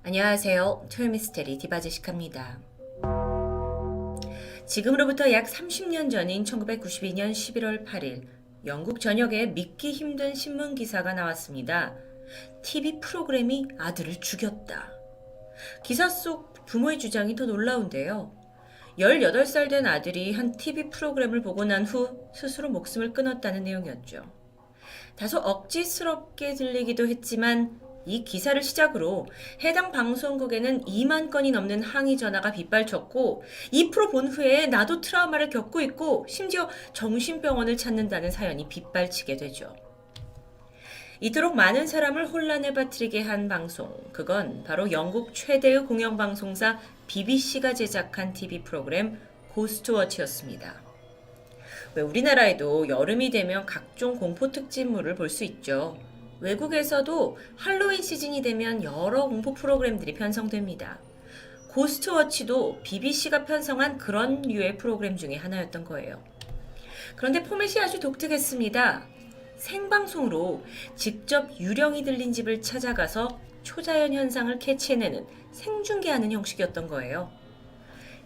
안녕하세요. 토요미스테리 디바제시카입니다. 지금으로부터 약 30년 전인 1992년 11월 8일 영국 전역에 믿기 힘든 신문 기사가 나왔습니다. TV 프로그램이 아들을 죽였다. 기사 속 부모의 주장이 더 놀라운데요. 18살 된 아들이 한 TV 프로그램을 보고 난 후 스스로 목숨을 끊었다는 내용이었죠. 다소 억지스럽게 들리기도 했지만 이 기사를 시작으로 해당 방송국에는 2만 건이 넘는 항의 전화가 빗발쳤고 이 프로 본 후에 나도 트라우마를 겪고 있고 심지어 정신병원을 찾는다는 사연이 빗발치게 되죠. 이토록 많은 사람을 혼란에 빠뜨리게 한 방송, 그건 바로 영국 최대의 공영방송사 BBC가 제작한 TV 프로그램 고스트워치였습니다. 왜 우리나라에도 여름이 되면 각종 공포 특집물을 볼 수 있죠. 외국에서도 할로윈 시즌이 되면 여러 공포 프로그램들이 편성됩니다. 고스트워치도 BBC가 편성한 그런 류의 프로그램 중에 하나였던 거예요. 그런데 포맷이 아주 독특했습니다. 생방송으로 직접 유령이 들린 집을 찾아가서 초자연 현상을 캐치해내는 생중계하는 형식이었던 거예요.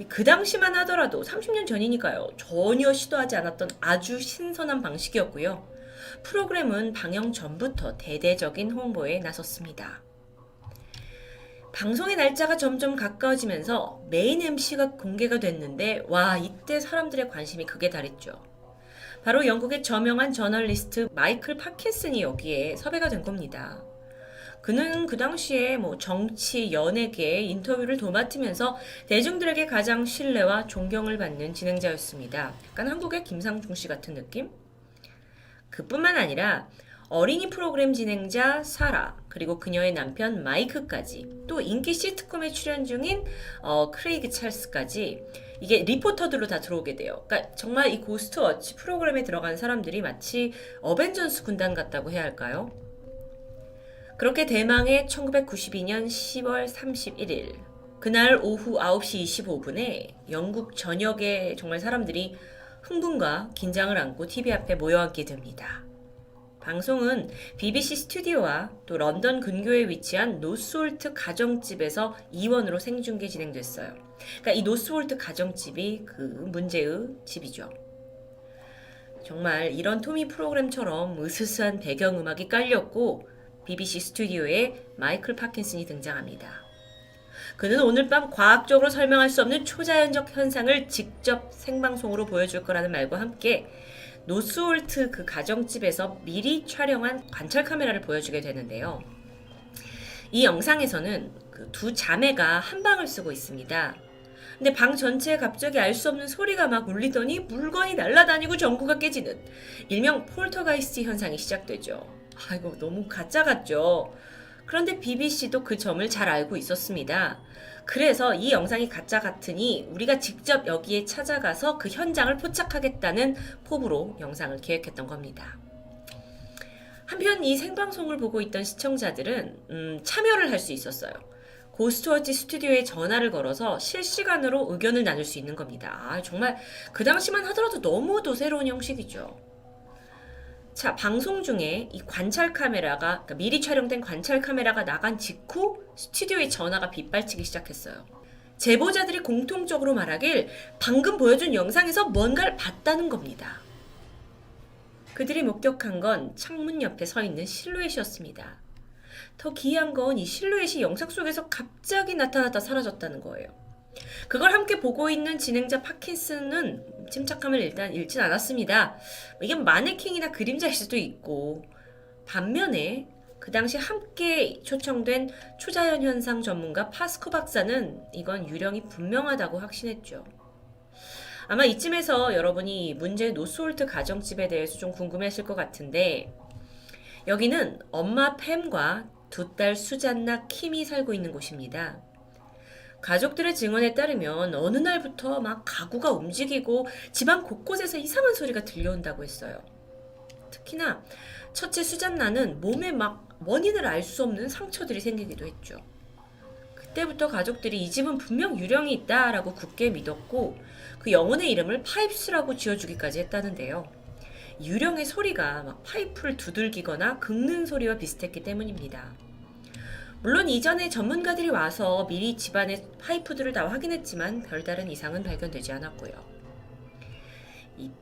그 당시만 하더라도 30년 전이니까요. 전혀 시도하지 않았던 아주 신선한 방식이었고요. 프로그램은 방영 전부터 대대적인 홍보에 나섰습니다. 방송의 날짜가 점점 가까워지면서 메인 MC가 공개가 됐는데 이때 사람들의 관심이 극에 달했죠. 바로 영국의 저명한 저널리스트 마이클 파킨슨이 여기에 섭외가 된 겁니다. 그는 그 당시에 정치, 연예계 인터뷰를 도맡으면서 대중들에게 가장 신뢰와 존경을 받는 진행자였습니다. 약간 한국의 김상중 씨 같은 느낌? 그뿐만 아니라 어린이 프로그램 진행자 사라, 그리고 그녀의 남편 마이크까지, 또 인기 시트콤에 출연 중인 크레이그 찰스까지 이게 리포터들로 다 들어오게 돼요. 그러니까 정말 이 고스트워치 프로그램에 들어간 사람들이 마치 어벤져스 군단 같다고 해야 할까요? 그렇게 대망의 1992년 10월 31일 그날 오후 9시 25분에 영국 전역의 정말 사람들이 흥분과 긴장을 안고 TV 앞에 모여앉게 됩니다. 방송은 BBC 스튜디오와 또 런던 근교에 위치한 노스홀트 가정집에서 이원으로 생중계 진행됐어요. 그러니까 이 노스홀트 가정집이 그 문제의 집이죠. 정말 이런 토미 프로그램처럼 으스스한 배경음악이 깔렸고 BBC 스튜디오에 마이클 파킨슨이 등장합니다. 그는 오늘 밤 과학적으로 설명할 수 없는 초자연적 현상을 직접 생방송으로 보여줄 거라는 말과 함께 노스홀트 그 가정집에서 미리 촬영한 관찰 카메라를 보여주게 되는데요. 이 영상에서는 그 두 자매가 한 방을 쓰고 있습니다. 근데 방 전체에 갑자기 알 수 없는 소리가 막 울리더니 물건이 날아다니고 전구가 깨지는 일명 폴터가이스트 현상이 시작되죠. 이거 너무 가짜 같죠? 그런데 BBC도 그 점을 잘 알고 있었습니다. 그래서 이 영상이 가짜 같으니 우리가 직접 여기에 찾아가서 그 현장을 포착하겠다는 포부로 영상을 기획했던 겁니다. 한편 이 생방송을 보고 있던 시청자들은 참여를 할 수 있었어요. 고스트워치 스튜디오에 전화를 걸어서 실시간으로 의견을 나눌 수 있는 겁니다. 정말 그 당시만 하더라도 너무도 새로운 형식이죠. 자, 방송 중에 이 관찰 카메라가, 그러니까 미리 촬영된 관찰 카메라가 나간 직후 스튜디오에 전화가 빗발치기 시작했어요. 제보자들이 공통적으로 말하길 방금 보여준 영상에서 뭔가를 봤다는 겁니다. 그들이 목격한 건 창문 옆에 서 있는 실루엣이었습니다. 더 기이한 건 이 실루엣이 영상 속에서 갑자기 나타났다 사라졌다는 거예요. 그걸 함께 보고 있는 진행자 파킨슨은 침착함을 일단 잃진 않았습니다. 이게 마네킹이나 그림자일 수도 있고, 반면에 그 당시 함께 초청된 초자연 현상 전문가 파스코 박사는 이건 유령이 분명하다고 확신했죠. 아마 이쯤에서 여러분이 문제의 노스홀트 가정집에 대해서 좀 궁금해하실 것 같은데, 여기는 엄마 팸과 두 딸 수잔나 킴이 살고 있는 곳입니다. 가족들의 증언에 따르면 어느 날부터 막 가구가 움직이고 집안 곳곳에서 이상한 소리가 들려온다고 했어요. 특히나 첫째 수잔나는 몸에 막 원인을 알 수 없는 상처들이 생기기도 했죠. 그때부터 가족들이 이 집은 분명 유령이 있다라고 굳게 믿었고 그 영혼의 이름을 파이프스라고 지어주기까지 했다는데요. 유령의 소리가 막 파이프를 두들기거나 긁는 소리와 비슷했기 때문입니다. 물론 이전에 전문가들이 와서 미리 집안의 파이프들을 다 확인했지만 별다른 이상은 발견되지 않았고요.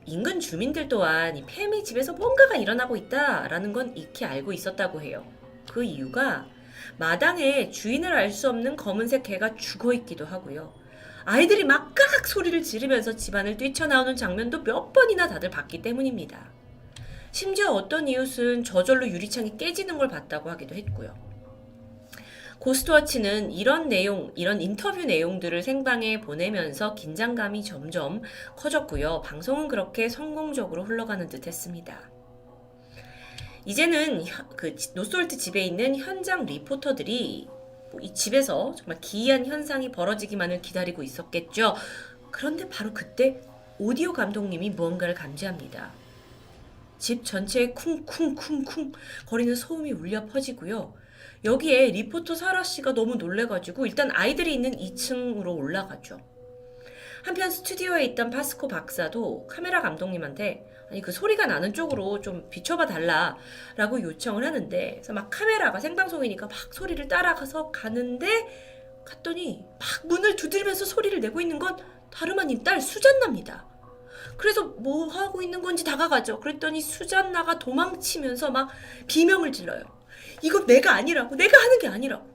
인근 주민들 또한 이 팸이 집에서 뭔가가 일어나고 있다라는 건 익히 알고 있었다고 해요. 그 이유가 마당에 주인을 알 수 없는 검은색 개가 죽어 있기도 하고요. 아이들이 막 깍 소리를 지르면서 집안을 뛰쳐나오는 장면도 몇 번이나 다들 봤기 때문입니다. 심지어 어떤 이웃은 저절로 유리창이 깨지는 걸 봤다고 하기도 했고요. 고스트워치는 이런 인터뷰 내용들을 생방에 보내면서 긴장감이 점점 커졌고요. 방송은 그렇게 성공적으로 흘러가는 듯 했습니다. 이제는 그 노솔트 집에 있는 현장 리포터들이 이 집에서 정말 기이한 현상이 벌어지기만을 기다리고 있었겠죠. 그런데 바로 그때 오디오 감독님이 무언가를 감지합니다. 집 전체에 쿵쿵쿵쿵 거리는 소음이 울려 퍼지고요. 여기에 리포터 사라 씨가 너무 놀래가지고 일단 아이들이 있는 2층으로 올라가죠. 한편 스튜디오에 있던 파스코 박사도 카메라 감독님한테 아니 그 소리가 나는 쪽으로 좀 비춰봐 달라 라고 요청을 하는데 그래서 막 카메라가 생방송이니까 막 소리를 따라가서 갔더니 막 문을 두드리면서 소리를 내고 있는 건 다름 아닌 딸 수잔나입니다. 그래서 뭐 하고 있는 건지 다가가죠. 그랬더니 수잔나가 도망치면서 막 비명을 질러요. 이건 내가 아니라고, 내가 하는 게 아니라고.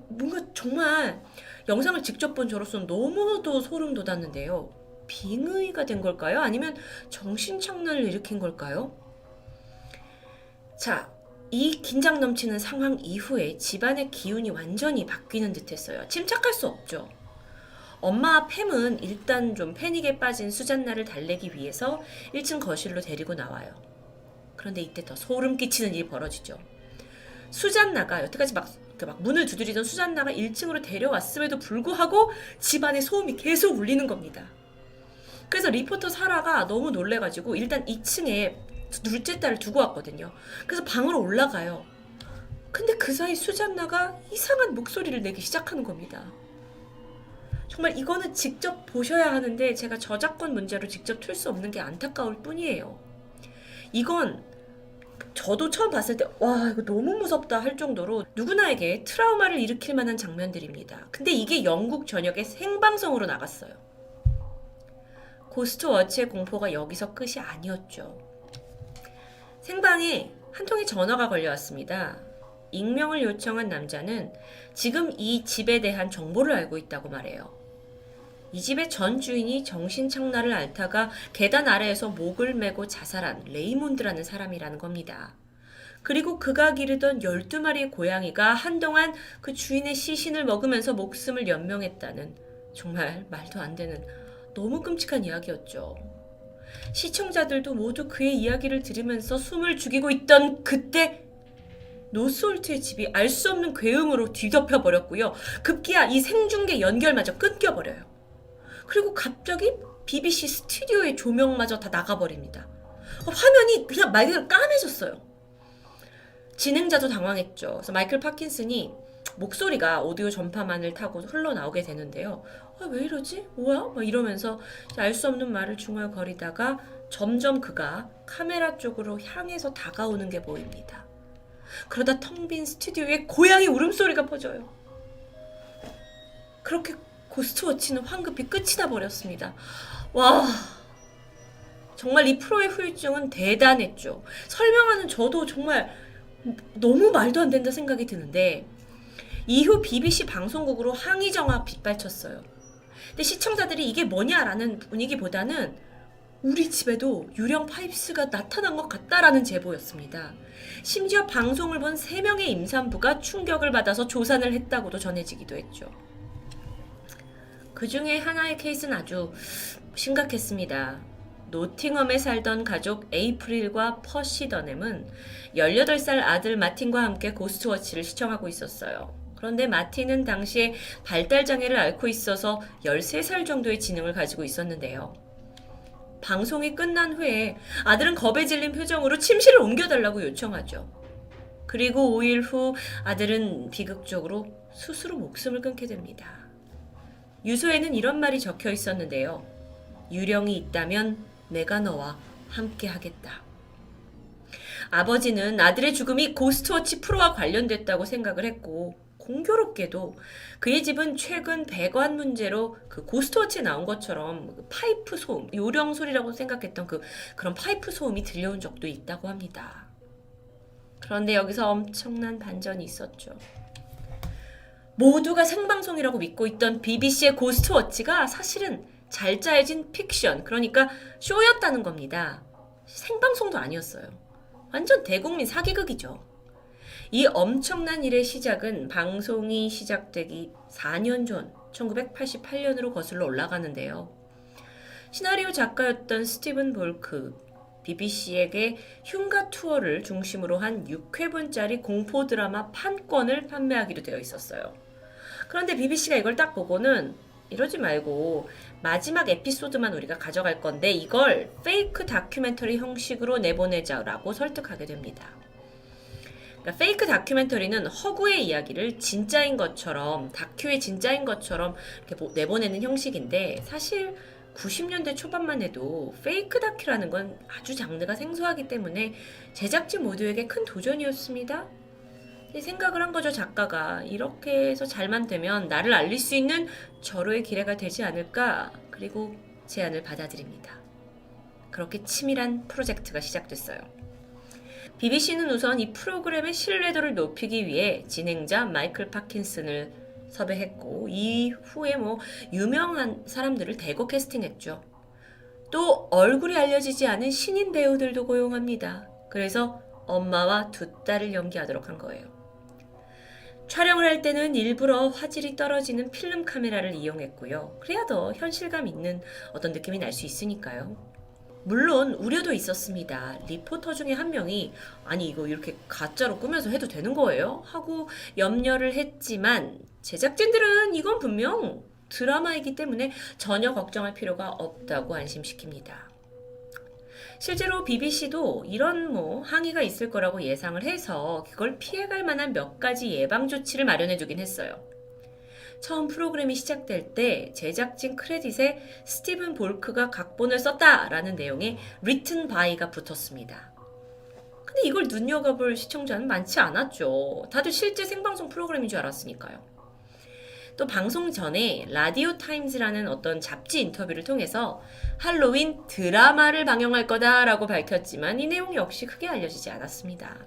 뭔가 정말 영상을 직접 본 저로서는 너무도 소름 돋았는데요. 빙의가 된 걸까요? 아니면 정신착란을 일으킨 걸까요? 자, 이 긴장 넘치는 상황 이후에 집안의 기운이 완전히 바뀌는 듯 했어요. 침착할 수 없죠. 엄마 팸은 일단 좀 패닉에 빠진 수잔나를 달래기 위해서 1층 거실로 데리고 나와요. 그런데 이때 더 소름 끼치는 일이 벌어지죠. 수잔나가 여태까지 막 문을 두드리던 수잔나가 1층으로 데려왔음에도 불구하고 집안에 소음이 계속 울리는 겁니다. 그래서 리포터 사라가 너무 놀래가지고 일단 2층에 둘째 딸을 두고 왔거든요. 그래서 방으로 올라가요. 근데 그 사이 수잔나가 이상한 목소리를 내기 시작하는 겁니다. 정말 이거는 직접 보셔야 하는데 제가 저작권 문제로 직접 틀 수 없는 게 안타까울 뿐이에요. 이건 저도 처음 봤을 때 와 이거 너무 무섭다 할 정도로 누구나에게 트라우마를 일으킬 만한 장면들입니다. 근데 이게 영국 전역에 생방송으로 나갔어요. 고스트워치의 공포가 여기서 끝이 아니었죠. 생방에 한 통의 전화가 걸려왔습니다. 익명을 요청한 남자는 지금 이 집에 대한 정보를 알고 있다고 말해요. 이 집의 전 주인이 정신착란을 앓다가 계단 아래에서 목을 메고 자살한 레이몬드라는 사람이라는 겁니다. 그리고 그가 기르던 12마리의 고양이가 한동안 그 주인의 시신을 먹으면서 목숨을 연명했다는 정말 말도 안 되는 너무 끔찍한 이야기였죠. 시청자들도 모두 그의 이야기를 들으면서 숨을 죽이고 있던 그때 노스홀트의 집이 알 수 없는 괴음으로 뒤덮여 버렸고요. 급기야 이 생중계 연결마저 끊겨버려요. 그리고 갑자기 BBC 스튜디오의 조명마저 다 나가버립니다. 화면이 그냥 말 그대로 까매졌어요. 진행자도 당황했죠. 그래서 마이클 파킨슨이 목소리가 오디오 전파만을 타고 흘러나오게 되는데요. 왜 이러지? 뭐야? 막 이러면서 알 수 없는 말을 중얼거리다가 점점 그가 카메라 쪽으로 향해서 다가오는 게 보입니다. 그러다 텅 빈 스튜디오에 고양이 울음소리가 퍼져요. 그렇게 고스트워치는 황급히 끝이 나버렸습니다. 와, 정말 이 프로의 후유증은 대단했죠. 설명하는 저도 정말 너무 말도 안 된다 생각이 드는데 이후 BBC 방송국으로 항의 정화 빗발쳤어요. 근데 시청자들이 이게 뭐냐라는 분위기보다는 우리 집에도 유령 파이프스가 나타난 것 같다라는 제보였습니다. 심지어 방송을 본 3명의 임산부가 충격을 받아서 조산을 했다고도 전해지기도 했죠. 그 중에 하나의 케이스는 아주 심각했습니다. 노팅엄에 살던 가족 에이프릴과 퍼시 더넴은 18살 아들 마틴과 함께 고스트워치를 시청하고 있었어요. 그런데 마틴은 당시에 발달장애를 앓고 있어서 13살 정도의 지능을 가지고 있었는데요. 방송이 끝난 후에 아들은 겁에 질린 표정으로 침실을 옮겨달라고 요청하죠. 그리고 5일 후 아들은 비극적으로 스스로 목숨을 끊게 됩니다. 유서에는 이런 말이 적혀 있었는데요. 유령이 있다면 내가 너와 함께 하겠다. 아버지는 아들의 죽음이 고스트워치 프로와 관련됐다고 생각을 했고, 공교롭게도 그의 집은 최근 배관 문제로 그 고스트워치에 나온 것처럼 그 파이프 소음, 요령 소리라고 생각했던 그런 파이프 소음이 들려온 적도 있다고 합니다. 그런데 여기서 엄청난 반전이 있었죠. 모두가 생방송이라고 믿고 있던 BBC의 고스트워치가 사실은 잘 짜여진 픽션, 그러니까 쇼였다는 겁니다. 생방송도 아니었어요. 완전 대국민 사기극이죠. 이 엄청난 일의 시작은 방송이 시작되기 4년 전 1988년으로 거슬러 올라가는데요. 시나리오 작가였던 스티븐 볼크, BBC에게 흉가 투어를 중심으로 한 6회분짜리 공포 드라마 판권을 판매하기로 되어 있었어요. 그런데 BBC가 이걸 딱 보고는 이러지 말고 마지막 에피소드만 우리가 가져갈 건데 이걸 페이크 다큐멘터리 형식으로 내보내자라고 설득하게 됩니다. 그러니까 페이크 다큐멘터리는 허구의 이야기를 진짜인 것처럼, 다큐의 진짜인 것처럼 이렇게 내보내는 형식인데, 사실 90년대 초반만 해도 페이크 다큐라는 건 아주 장르가 생소하기 때문에 제작진 모두에게 큰 도전이었습니다. 생각을 한 거죠, 작가가. 이렇게 해서 잘만 되면 나를 알릴 수 있는 절호의 기회가 되지 않을까. 그리고 제안을 받아들입니다. 그렇게 치밀한 프로젝트가 시작됐어요. BBC는 우선 이 프로그램의 신뢰도를 높이기 위해 진행자 마이클 파킨슨을 섭외했고, 이후에 유명한 사람들을 대거 캐스팅했죠. 또 얼굴이 알려지지 않은 신인 배우들도 고용합니다. 그래서 엄마와 두 딸을 연기하도록 한 거예요. 촬영을 할 때는 일부러 화질이 떨어지는 필름 카메라를 이용했고요. 그래야 더 현실감 있는 어떤 느낌이 날 수 있으니까요. 물론 우려도 있었습니다. 리포터 중에 한 명이 아니 이거 이렇게 가짜로 꾸며서 해도 되는 거예요? 하고 염려를 했지만 제작진들은 이건 분명 드라마이기 때문에 전혀 걱정할 필요가 없다고 안심시킵니다. 실제로 BBC도 이런 항의가 있을 거라고 예상을 해서 그걸 피해갈 만한 몇 가지 예방 조치를 마련해 두긴 했어요. 처음 프로그램이 시작될 때 제작진 크레딧에 스티븐 볼크가 각본을 썼다라는 내용의 written by가 붙었습니다. 근데 이걸 눈여겨볼 시청자는 많지 않았죠. 다들 실제 생방송 프로그램인 줄 알았으니까요. 또 방송 전에 라디오 타임즈라는 어떤 잡지 인터뷰를 통해서 할로윈 드라마를 방영할 거다라고 밝혔지만 이 내용 역시 크게 알려지지 않았습니다.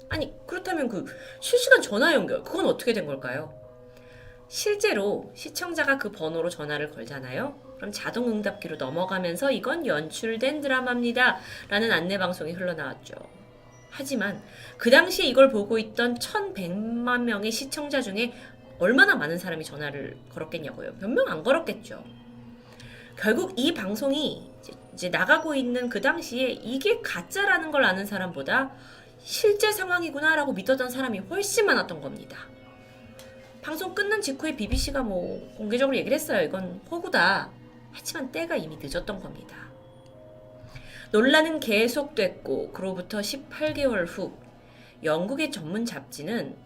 아니 그렇다면 그 실시간 전화 연결 그건 어떻게 된 걸까요? 실제로 시청자가 그 번호로 전화를 걸잖아요. 그럼 자동 응답기로 넘어가면서 이건 연출된 드라마입니다 라는 안내방송이 흘러나왔죠. 하지만 그 당시에 이걸 보고 있던 1100만 명의 시청자 중에 얼마나 많은 사람이 전화를 걸었겠냐고요. 몇 명 안 걸었겠죠. 결국 이 방송이 이제 나가고 있는 그 당시에 이게 가짜라는 걸 아는 사람보다 실제 상황이구나 라고 믿었던 사람이 훨씬 많았던 겁니다. 방송 끝난 직후에 BBC가 공개적으로 얘기를 했어요. 이건 호구다. 하지만 때가 이미 늦었던 겁니다. 논란은 계속됐고 그로부터 18개월 후 영국의 전문 잡지는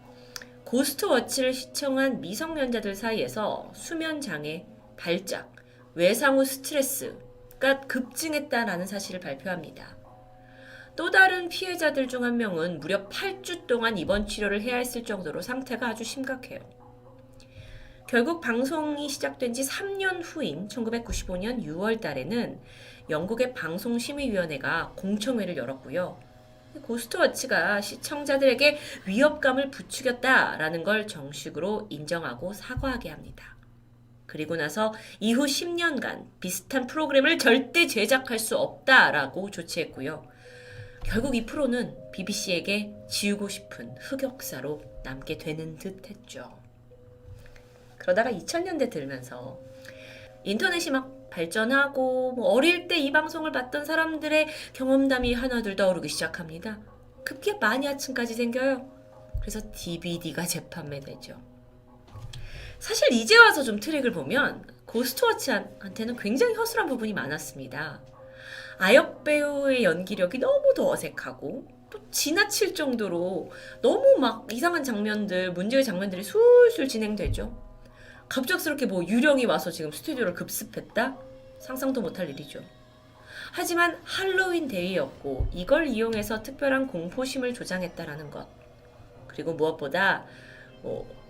고스트워치를 시청한 미성년자들 사이에서 수면장애, 발작, 외상 후 스트레스가 급증했다라는 사실을 발표합니다. 또 다른 피해자들 중 한 명은 무려 8주 동안 입원 치료를 해야 했을 정도로 상태가 아주 심각해요. 결국 방송이 시작된 지 3년 후인 1995년 6월 달에는 영국의 방송심의위원회가 공청회를 열었고요. 고스트워치가 시청자들에게 위협감을 부추겼다라는 걸 정식으로 인정하고 사과하게 합니다. 그리고 나서 이후 10년간 비슷한 프로그램을 절대 제작할 수 없다라고 조치했고요. 결국 이 프로는 BBC에게 지우고 싶은 흑역사로 남게 되는 듯 했죠. 그러다가 2000년대 들면서 인터넷이 막 발전하고 어릴 때 이 방송을 봤던 사람들의 경험담이 하나둘 떠오르기 시작합니다. 급기야 마니아층까지 생겨요. 그래서 DVD가 재판매되죠. 사실 이제 와서 좀 트릭을 보면 고스트워치한테는 굉장히 허술한 부분이 많았습니다. 아역 배우의 연기력이 너무도 어색하고 또 지나칠 정도로 너무 막 이상한 장면들, 문제의 장면들이 술술 진행되죠. 갑작스럽게 유령이 와서 지금 스튜디오를 급습했다? 상상도 못할 일이죠. 하지만 할로윈 데이였고 이걸 이용해서 특별한 공포심을 조장했다라는 것. 그리고 무엇보다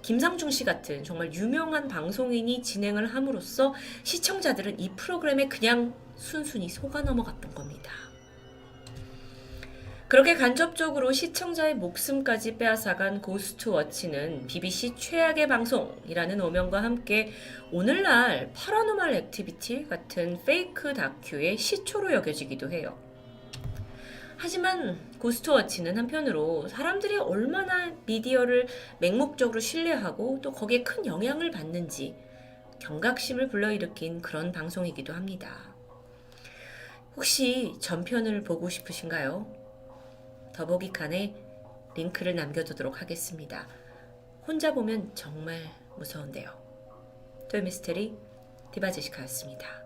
김상중 씨 같은 정말 유명한 방송인이 진행을 함으로써 시청자들은 이 프로그램에 그냥 순순히 속아 넘어갔던 겁니다. 그렇게 간접적으로 시청자의 목숨까지 빼앗아간 고스트워치는 BBC 최악의 방송이라는 오명과 함께 오늘날 파라노멀 액티비티 같은 페이크 다큐의 시초로 여겨지기도 해요. 하지만 고스트워치는 한편으로 사람들이 얼마나 미디어를 맹목적으로 신뢰하고 또 거기에 큰 영향을 받는지 경각심을 불러일으킨 그런 방송이기도 합니다. 혹시 전편을 보고 싶으신가요? 더보기 칸에 링크를 남겨두도록 하겠습니다. 혼자 보면 정말 무서운데요. 토요미스테리 디바제시카였습니다.